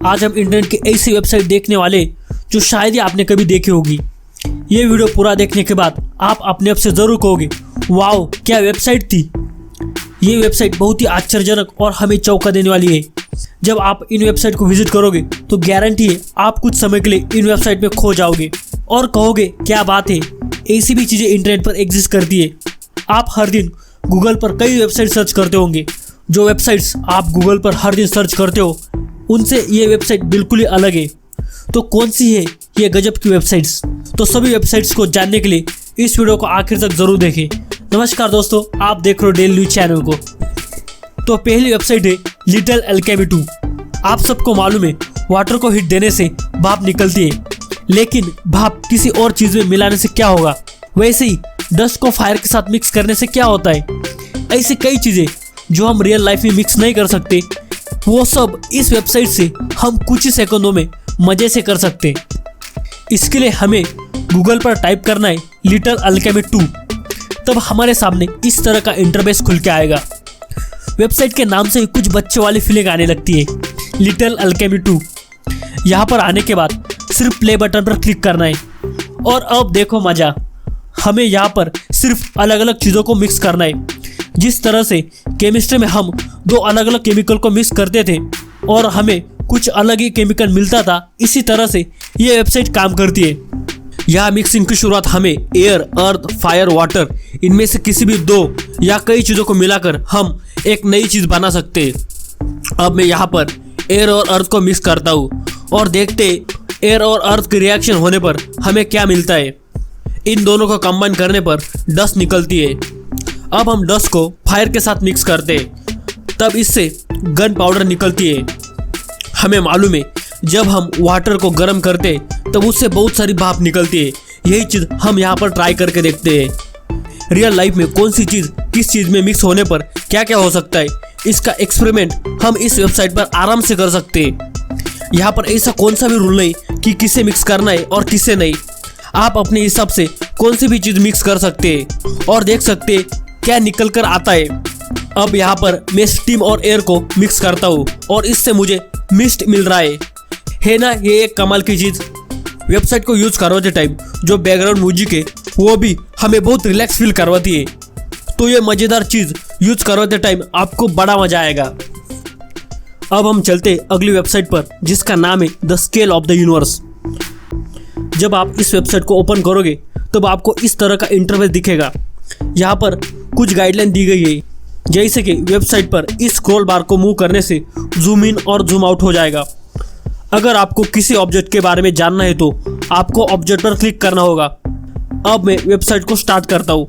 आज हम इंटरनेट की ऐसी वेबसाइट देखने वाले जो शायद ही आपने कभी देखी होगी। ये वीडियो पूरा देखने के बाद आप अपने आप से ज़रूर कहोगे, वाओ क्या वेबसाइट थी। ये वेबसाइट बहुत ही आश्चर्यजनक और हमें चौंका देने वाली है। जब आप इन वेबसाइट को विजिट करोगे तो गारंटी है आप कुछ समय के लिए इन वेबसाइट में खो जाओगे और कहोगे क्या बात है, ऐसी भी चीज़ें इंटरनेट पर एग्जिस्ट करती है। आप हर दिन गूगल पर कई वेबसाइट सर्च करते होंगे। जो वेबसाइट्स आप गूगल पर हर दिन सर्च करते हो उनसे ये वेबसाइट बिल्कुल ही अलग है। तो कौन सी है ये गजब की वेबसाइट्स? तो सभी वेबसाइट्स को जानने के लिए इस वीडियो को आखिर तक जरूर देखें। नमस्कार दोस्तों, आप देख रहे हो डेली न्यूज चैनल को। तो पहली वेबसाइट है लिटिल अल्केमी 2। आप सबको मालूम है वाटर को हीट देने से भाप निकलती है, लेकिन भाप किसी और चीज में मिलाने से क्या होगा? वैसे ही डस्ट को फायर के साथ मिक्स करने से क्या होता है? ऐसी कई चीजें जो हम रियल लाइफ में मिक्स नहीं कर सकते, वो सब इस वेबसाइट से हम कुछ ही सेकंडों में मजे से कर सकते। इसके लिए हमें गूगल पर टाइप करना है लिटिल अल्केमी 2। तब हमारे सामने इस तरह का इंटरफेस खुल के आएगा। वेबसाइट के नाम से ही कुछ बच्चे वाली फीलिंग आने लगती है, लिटिल अल्केमी 2। यहाँ पर आने के बाद सिर्फ प्ले बटन पर क्लिक करना है और अब देखो मजा। हमें यहाँ पर सिर्फ अलग अलग चीज़ों को मिक्स करना है। जिस तरह से केमिस्ट्री में हम दो अलग अलग केमिकल को मिक्स करते थे और हमें कुछ अलग ही केमिकल मिलता था, इसी तरह से ये वेबसाइट काम करती है। यह मिक्सिंग की शुरुआत हमें एयर, अर्थ, फायर, वाटर, इनमें से किसी भी दो या कई चीज़ों को मिलाकर हम एक नई चीज़ बना सकते हैं। अब मैं यहाँ पर एयर और अर्थ को मिक्स करता हूँ और देखते एयर और अर्थ के रिएक्शन होने पर हमें क्या मिलता है। इन दोनों को कंबाइन करने पर डस्ट निकलती है। अब हम डस्ट को फायर के साथ मिक्स करते हैं, तब इससे गन पाउडर निकलती है। हमें मालूम है जब हम वाटर को गर्म करते हैं तब उससे बहुत सारी भाप निकलती है। यही चीज़ हम यहाँ पर ट्राई करके देखते हैं। रियल लाइफ में कौन सी चीज़ किस चीज़ में मिक्स होने पर क्या क्या हो सकता है, इसका एक्सपेरिमेंट हम इस वेबसाइट पर आराम से कर सकते हैं। यहाँ पर ऐसा कौन सा भी रूल नहीं कि किसे मिक्स करना है और किसे नहीं। आप अपने हिसाब से कौन सी भी चीज़ मिक्स कर सकते हैं और देख सकते हैं क्या निकल कर आता है। अब यहाँ पर मैं स्टीम और एयर को मिक्स करता हूँ और इससे मुझे मिस्ट मिल रहा है ना। ये एक कमाल की चीज़। वेबसाइट को यूज करवाते टाइम जो बैकग्राउंड म्यूजिक है वो भी हमें बहुत रिलैक्स फील करवाती है। तो ये मज़ेदार चीज़ यूज करवाते टाइम आपको बड़ा मजा आएगा। अब हम चलते अगली वेबसाइट पर जिसका नाम है the scale of the universe. जब आप इस वेबसाइट को ओपन करोगे तब आपको इस तरह का इंटरफेस दिखेगा। यहाँ पर कुछ गाइडलाइन दी गई है, जैसे कि वेबसाइट पर इस स्क्रॉल बार को मूव करने से जूम इन और जूम आउट हो जाएगा। अगर आपको किसी ऑब्जेक्ट के बारे में जानना है तो आपको ऑब्जेक्ट पर क्लिक करना होगा। अब मैं वेबसाइट को स्टार्ट करता हूँ।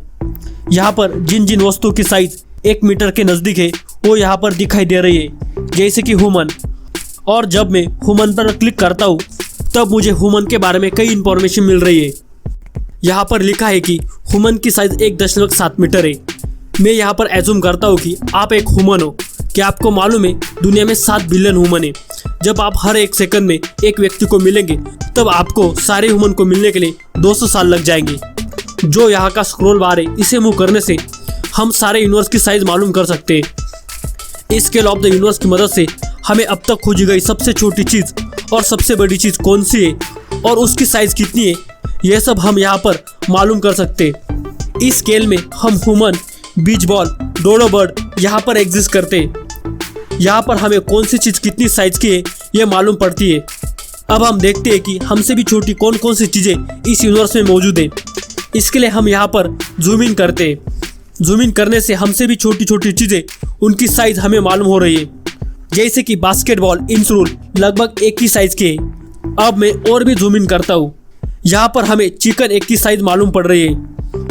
यहाँ पर जिन जिन वस्तुओं की साइज 1 मीटर के नज़दीक है वो यहाँ पर दिखाई दे रही है, जैसे कि ह्यूमन। और जब मैं ह्यूमन पर क्लिक करता हूँ तब मुझे ह्यूमन के बारे में कई इंफॉर्मेशन मिल रही है। यहाँ पर लिखा है कि ह्यूमन की साइज 1.7 मीटर है। मैं यहाँ पर एज्यूम करता हूँ कि आप एक ह्यूमन हो। क्या आपको मालूम है दुनिया में 7 बिलियन ह्यूमन है। जब आप हर एक सेकंड में एक व्यक्ति को मिलेंगे तब आपको सारे ह्यूमन को मिलने के लिए 200 साल लग जाएंगे। जो यहाँ का स्क्रॉल बार है इसे मूव करने से हम सारे यूनिवर्स की साइज मालूम कर सकते हैं। स्केल ऑफ द यूनिवर्स की मदद से हमें अब तक खोजी गई सबसे छोटी चीज़ और सबसे बड़ी चीज़ कौन सी है और उसकी साइज कितनी है, यह सब हम यहाँ पर मालूम कर सकते हैं। इस स्केल में हम ह्यूमन, बीच बॉल, डोडो बर्ड यहाँ पर एग्जिस्ट करते हैं। यहाँ पर हमें कौन सी चीज़ कितनी साइज की है ये मालूम पड़ती है। अब हम देखते हैं कि हमसे भी छोटी कौन कौन सी चीज़ें इस यूनिवर्स में मौजूद है। इसके लिए हम यहाँ पर जूम इन करते हैं। जूम इन करने से हमसे भी छोटी छोटी चीज़ें उनकी साइज हमें मालूम हो रही है, जैसे कि बास्केटबॉल इंच रूल लगभग एक ही साइज के है। अब मैं और भी जूम इन करता हूँ। यहाँ पर हमें चिकन एक की साइज मालूम पड़ रही है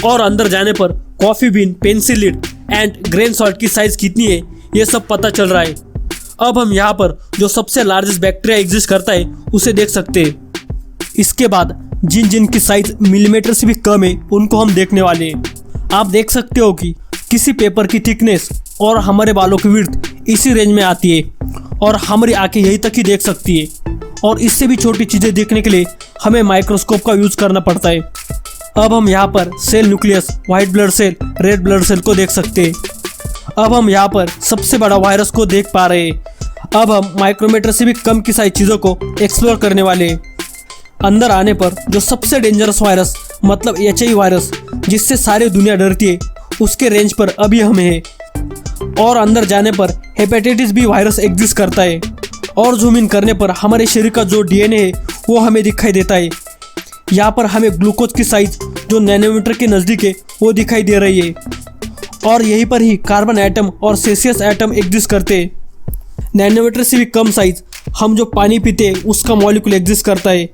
और अंदर जाने पर coffee been, pencil lead and grain salt की साइज कितनी है ये सब पता चल रहा है। अब हम यहाँ पर जो सबसे लार्जेस्ट बैक्टीरिया एग्जिस्ट करता है उसे देख सकते हैं। इसके बाद जिन जिन की साइज मिलीमीटर से भी कम है उनको हम देखने वाले हैं। आप देख सकते हो कि किसी पेपर की थिकनेस और हमारे बालों की विड्थ इसी रेंज में आती है और हमारी आंखें यहीं तक ही देख सकती है। और इससे भी छोटी चीज़ें देखने के लिए हमें माइक्रोस्कोप का यूज़ करना पड़ता है। अब हम यहाँ पर cell nucleus, white blood cell, red blood cell को देख सकते हैं। अब हम यहाँ पर सबसे बड़ा वायरस को देख पा रहे हैं। अब हम माइक्रोमीटर से भी कम की साइज चीज़ों को एक्सप्लोर करने वाले हैं। अंदर आने पर जो सबसे डेंजरस वायरस मतलब HIV वायरस जिससे सारी दुनिया डरती है उसके रेंज पर अभी हम हैं। और अंदर जाने पर हेपेटाइटिस बी वायरस एग्जिस्ट करता है। और जूम इन करने पर हमारे शरीर का जो DNA है वो हमें दिखाई देता है। यहाँ पर हमें ग्लूकोज की साइज जो नैनोमीटर के नज़दीक है वो दिखाई दे रही है। और यहीं पर ही कार्बन एटम और सेसियस एटम एग्जिस्ट करते हैं। नैनोमीटर से भी कम साइज हम जो पानी पीते हैं उसका मॉलिक्यूल एग्जिस्ट करता है।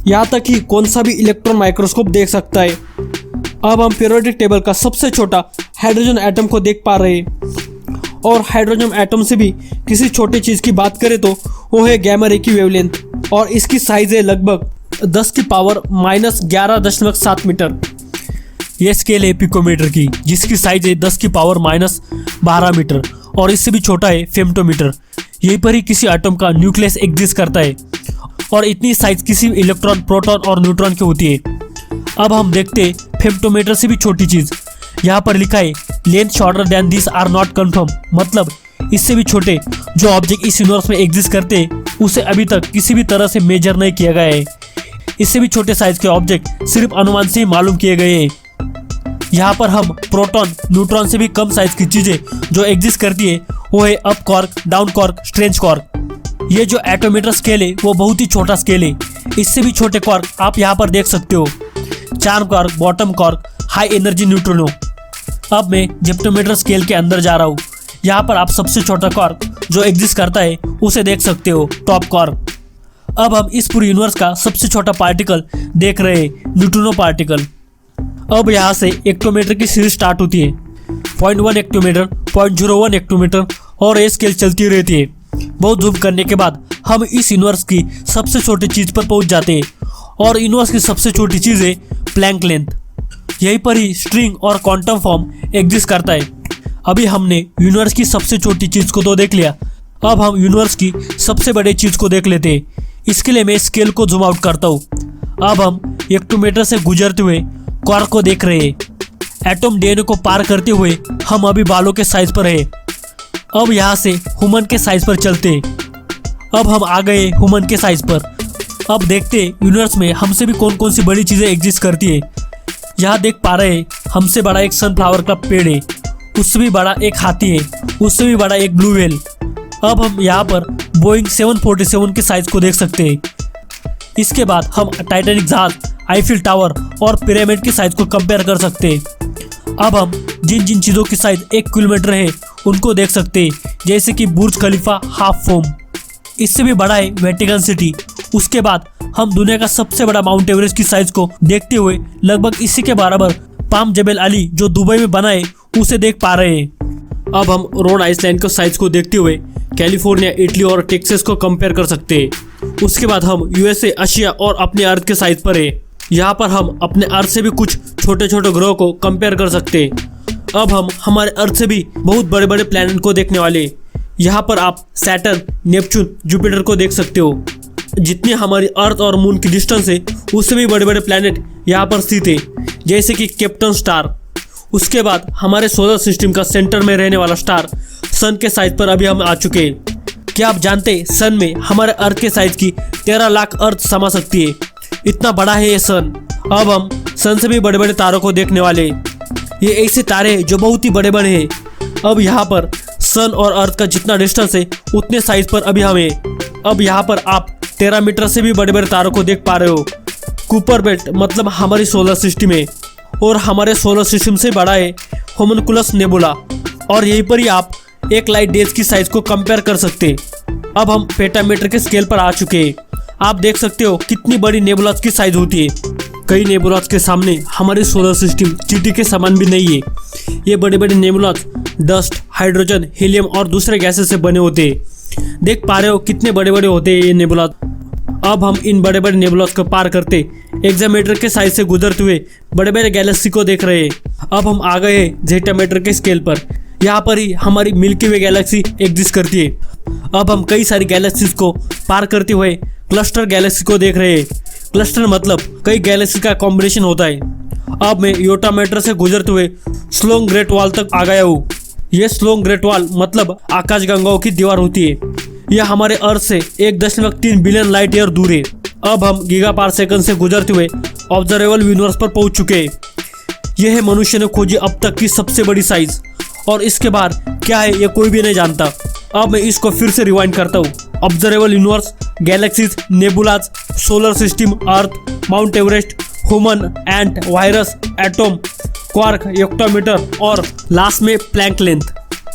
यहाँ तक कि कौन सा भी इलेक्ट्रॉन माइक्रोस्कोप देख सकता है। अब हम पीरियोडिक टेबल का सबसे छोटा हाइड्रोजन एटम को देख पा रहे हैं। और हाइड्रोजन एटम से भी किसी छोटी चीज़ की बात करें तो वो है गैमा रे की वेवलेंथ और इसकी साइज है लगभग 10 की पावर -11.7 मीटर। यह स्केल है पिकोमीटर की जिसकी साइज है 10 की पावर -12 मीटर और इससे भी छोटा है फेम्टोमीटर। यहीं पर ही किसी एटम का न्यूक्लियस एग्जिस्ट करता है और इतनी साइज किसी इलेक्ट्रॉन, प्रोटॉन और न्यूट्रॉन की होती है। अब हम देखते हैं फेम्टोमीटर से भी छोटी चीज़। यहाँ पर लिखा है length shorter than this are not confirm, मतलब इससे भी छोटे जो ऑब्जेक्ट इस यूनिवर्स में एग्जिस्ट करते हैं उसे अभी तक किसी भी तरह से मेजर नहीं किया गया है। इससे भी छोटे साइज के ऑब्जेक्ट सिर्फ अनुमान से ही मालूम किए गए हैं। यहाँ पर हम प्रोटॉन, न्यूट्रॉन से भी कम साइज की चीज़ें जो एग्जिस्ट करती है वो है up quark, down quark, strange quark. ये जो एटोमीटर स्केल है वो बहुत ही छोटा स्केल है। इससे भी छोटे क्वार्क आप यहाँ पर देख सकते हो, charm quark, bottom quark, high energy neutrino. अब मैं जेप्टोमीटर स्केल के अंदर जा रहा हूँ। यहाँ पर आप सबसे छोटा क्वार्क जो एग्जिस्ट करता है उसे देख सकते हो, टॉप क्वार्क। अब हम इस पूरे यूनिवर्स का सबसे छोटा पार्टिकल देख रहे हैं, न्यूट्रिनो पार्टिकल। अब यहाँ से एक्टोमीटर की सीरीज स्टार्ट होती है। 0.1 एक्टोमीटर, 0.01 एक्टोमीटर और ये स्केल चलती रहती है। बहुत जूम करने के बाद हम इस यूनिवर्स की सबसे छोटी चीज़ पर पहुँच जाते हैं और यूनिवर्स की सबसे छोटी चीज़ है प्लैंक लेंथ। यहीं पर ही स्ट्रिंग और क्वांटम फॉर्म एग्जिस्ट करता है। अभी हमने यूनिवर्स की सबसे छोटी चीज़ को तो देख लिया, अब हम यूनिवर्स की सबसे बड़ी चीज़ को देख लेते हैं। इसके लिए मैं स्केल को जूम आउट करता हूँ। अब हम एक्टोमीटर से गुजरते हुए क्वार्क को देख रहे हैं। एटम DNA को पार करते हुए हम अभी बालों के साइज पर है। अब यहाँ से ह्यूमन के साइज पर चलते हैं। अब हम आ गए ह्यूमन के साइज पर। अब देखते हैं यूनिवर्स में हमसे भी कौन कौन सी बड़ी चीज़ें एग्जिस्ट करती है। यहाँ देख पा रहे हैं हमसे बड़ा एक सनफ्लावर का पेड़ है, उससे भी बड़ा एक हाथी है, उससे भी बड़ा एक ब्लू व्हेल। अब हम यहाँ पर बोइंग 747 के साइज को देख सकते हैं। इसके बाद हम टाइटैनिक जहाज, आईफिल टावर और पिरामिड की साइज को कंपेयर कर सकते हैं। अब हम जिन जिन चीज़ों की साइज 1 किलोमीटर है उनको देख सकते हैं, जैसे कि बुर्ज खलीफा हाफ फोम, इससे भी बड़ा है वेटिकन सिटी। उसके बाद हम दुनिया का सबसे बड़ा माउंट एवरेस्ट की साइज को देखते हुए लगभग इसी के बराबर पाम जबल अली जो दुबई में बना है उसे देख पा रहे हैं। अब हम रोड आइसलैंड के साइज को देखते हुए कैलिफोर्निया, इटली और टेक्सास को कंपेयर कर सकते हैं। उसके बाद हम USA, एशिया और अपने अर्थ के साइज पर है। यहाँ पर हम अपने अर्थ से भी कुछ छोटे छोटे ग्रहों को कंपेयर कर सकते हैं। अब हम हमारे अर्थ से भी बहुत बड़े बड़े प्लैनेट को देखने वाले हैं। यहाँ पर आप सैटर्न, नेपच्यून, जुपिटर को देख सकते हो। जितनी हमारी अर्थ और मून की डिस्टेंस है उससे भी बड़े बड़े प्लैनेट यहाँ पर स्थित है, जैसे कि कैप्टन स्टार। उसके बाद हमारे सोलर सिस्टम का सेंटर में रहने वाला स्टार सन के साइज पर अभी हम आ चुके हैं। क्या आप जानते हैं सन में हमारे अर्थ के साइज की 13 लाख अर्थ समा सकती है, इतना बड़ा है ये सन। अब हम सन से भी बड़े बड़े तारों को देखने वाले हैं। ये ऐसे तारे हैं जो बहुत ही बड़े बड़े हैं। अब यहाँ पर सन और अर्थ का जितना डिस्टेंस है उतने साइज पर अभी हम हैं। अब यहाँ पर आप 13 मीटर से भी बड़े बड़े तारों को देख पा रहे हो। कुपर बेल्ट मतलब हमारी सोलर सिस्टम है और हमारे सोलर सिस्टम से बड़ा है होमुनकुलस नेबुला और यहीं पर ही आप एक लाइट डेज की साइज को कंपेयर कर सकते हैं। अब हम पेटामीटर के स्केल पर आ चुके हैं। आप देख सकते हो कितनी बड़ी नेबुलास की साइज होती है। कई नेबुलास के सामने हमारी सोलर सिस्टम चींटी के समान भी नहीं है। ये बड़े बड़े नेबुलास डस्ट, हाइड्रोजन, हीलियम और दूसरे गैसेस से बने होते हैं। देख पा रहे हो कितने बड़े बड़े होते हैं ये नेबुलास। अब हम इन बड़े बड़े नेबुलास को पार करते एक्सामीटर के साइज से गुजरते हुए बड़े बड़े गैलेक्सी को देख रहे हैं। अब हम आ गए जेटामीटर के स्केल पर। यहाँ पर ही हमारी मिल्की वे गैलेक्सी एग्जिस्ट करती है। अब हम कई सारी गैलेक्सीज को पार करते हुए क्लस्टर गैलेक्सी को देख रहे हैं। क्लस्टर मतलब कई गैलेक्सी का कॉम्बिनेशन होता है। अब मैं योटामीटर से गुजरते हुए स्लोंग ग्रेट वॉल तक आ गया हूँ। ये स्लोंग ग्रेट वॉल मतलब आकाश गंगाओं की दीवार होती है। यह हमारे अर्थ से 1.3 बिलियन लाइट ईयर दूर है। अब हम गीगापारसेकंड से गुजरते हुए ऑब्जर्वेबल यूनिवर्स पर पहुंच चुके हैं। यह है मनुष्य ने खोजी अब तक की सबसे बड़ी साइज, और इसके बाहर क्या है ये कोई भी नहीं जानता। अब मैं इसको फिर से रिवाइंड करता हूँ। Observable universe, galaxies, nebulas, solar system, Earth, Mount Everest, human, ant, virus, atom, quark, attometer और लास्ट में प्लैंक लेंथ।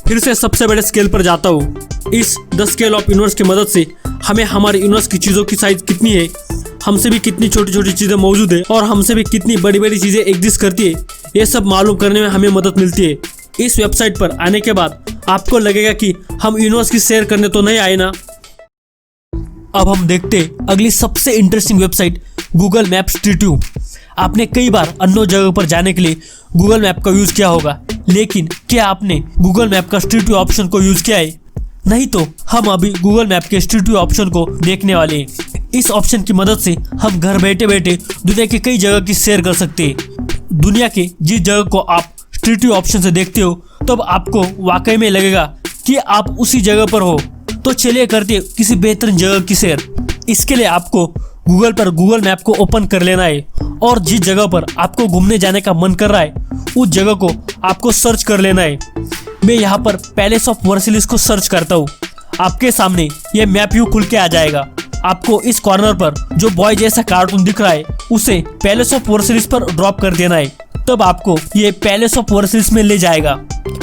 फिर से सबसे बड़े स्केल पर जाता हूँ। इस द स्केल ऑफ यूनिवर्स की मदद से हमें हमारे यूनिवर्स की चीज़ों की साइज कितनी है, हमसे भी कितनी छोटी छोटी चीज़ें मौजूद है और हमसे भी कितनी बड़ी बड़ी चीज़ें एग्जिस्ट करती है, ये सब मालूम करने में हमें मदद मिलती है। इस वेबसाइट पर आने के बाद आपको लगेगा कि हम यूनिवर्स की सैर करने तो नहीं आए ना। अब हम देखते हैं अगली सबसे interesting website, Google map street view. आपने कई बार अन्य जगह पर जाने के लिए गूगल मैप का यूज़ किया होगा, लेकिन क्या आपने गूगल मैप का स्ट्रीट व्यू ऑप्शन को यूज़ किया है? नहीं तो हम अभी गूगल मैप के स्ट्रीट व्यू ऑप्शन को देखने वाले हैं। इस ऑप्शन की मदद से हम घर बैठे बैठे दुनिया की कई जगह की सैर कर सकते हैं। दुनिया के जिस जगह को आप स्ट्रीट व्यू ऑप्शन से देखते हो, तब आपको वाकई में लगेगा कि आप उसी जगह पर हो। तो चलिए करते किसी बेहतरीन जगह की सैर। इसके लिए आपको गूगल पर गूगल मैप को ओपन कर लेना है और जिस जगह पर आपको घूमने जाने का मन कर रहा है उस जगह को आपको सर्च कर लेना है। मैं यहाँ पर पैलेस ऑफ वर्सेलिस को सर्च करता हूँ। आपके सामने ये मैप व्यू खुल के आ जाएगा। आपको इस कॉर्नर पर जो बॉय जैसा कार्टून दिख रहा है उसे पैलेस ऑफ वर्सेलिस पर ड्रॉप कर देना है, तब आपको ये पैलेस ऑफ वर्सेलिस में ले जाएगा।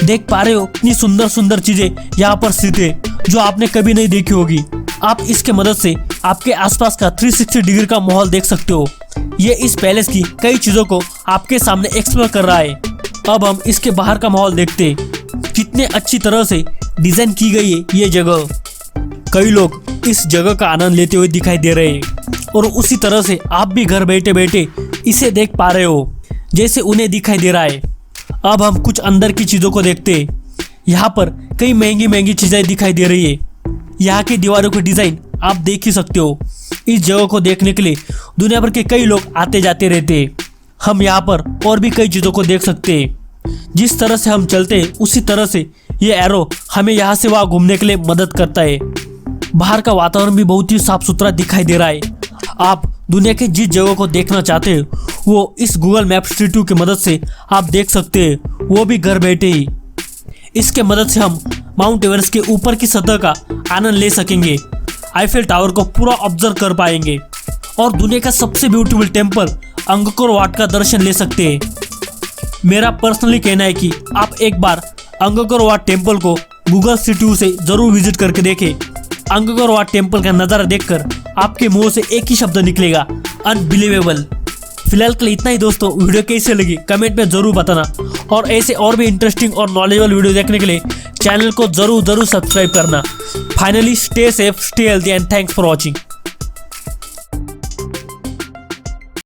देख पा रहे हो इतनी सुंदर सुंदर चीजें यहाँ पर स्थित है जो आपने कभी नहीं देखी होगी। आप इसके मदद से आपके आसपास का 360 डिग्री का माहौल देख सकते हो। ये इस पैलेस की कई चीजों को आपके सामने एक्सप्लोर कर रहा है। अब हम इसके बाहर का माहौल देखते हैं। कितने अच्छी तरह से डिजाइन की गई है ये जगह। कई लोग इस जगह का आनंद लेते हुए दिखाई दे रहे हैं और उसी तरह से आप भी घर बैठे बैठे इसे देख पा रहे हो जैसे उन्हें दिखाई दे रहा है। अब हम कुछ अंदर की चीजों को देखते हैं। यहाँ पर कई महंगी महंगी चीजें दिखाई दे रही है। यहाँ की दीवारों की डिजाइन आप देख ही सकते हो। इस जगह को देखने के लिए दुनिया भर के कई लोग आते जाते रहते हैं। हम यहाँ पर और भी कई चीजों को देख सकते हैं। जिस तरह से हम चलते हैं उसी तरह से ये एरो हमें यहाँ से वहाँ घूमने के लिए मदद करता है। बाहर का वातावरण भी बहुत ही साफ सुथरा दिखाई दे रहा है। आप दुनिया के जिस जगह को देखना चाहते हैं वो इस गूगल मैप स्ट्रीट व्यू की मदद से आप देख सकते हैं, वो भी घर बैठे ही। इसके मदद से हम माउंट एवरेस्ट के ऊपर की सतह का आनंद ले सकेंगे, आईफेल टावर को पूरा ऑब्जर्व कर पाएंगे और दुनिया का सबसे ब्यूटीफुल टेम्पल अंगकोर वाट का दर्शन ले सकते हैं। मेरा पर्सनली कहना है कि आप एक बार अंगकोर वाट टेम्पल को गूगल स्ट्रीट व्यू से जरूर विजिट करके देखें। अंगकोर वाट टेम्पल का नज़ारा देखकर आपके मुंह से एक ही शब्द निकलेगा, अनबिलीवेबल। फिलहाल के लिए इतना ही दोस्तों। वीडियो कैसे लगी कमेंट में जरूर बताना और ऐसे और भी इंटरेस्टिंग और नॉलेजेबल वीडियो देखने के लिए चैनल को जरूर सब्सक्राइब करना। Finally stay safe, stay healthy and thanks for watching.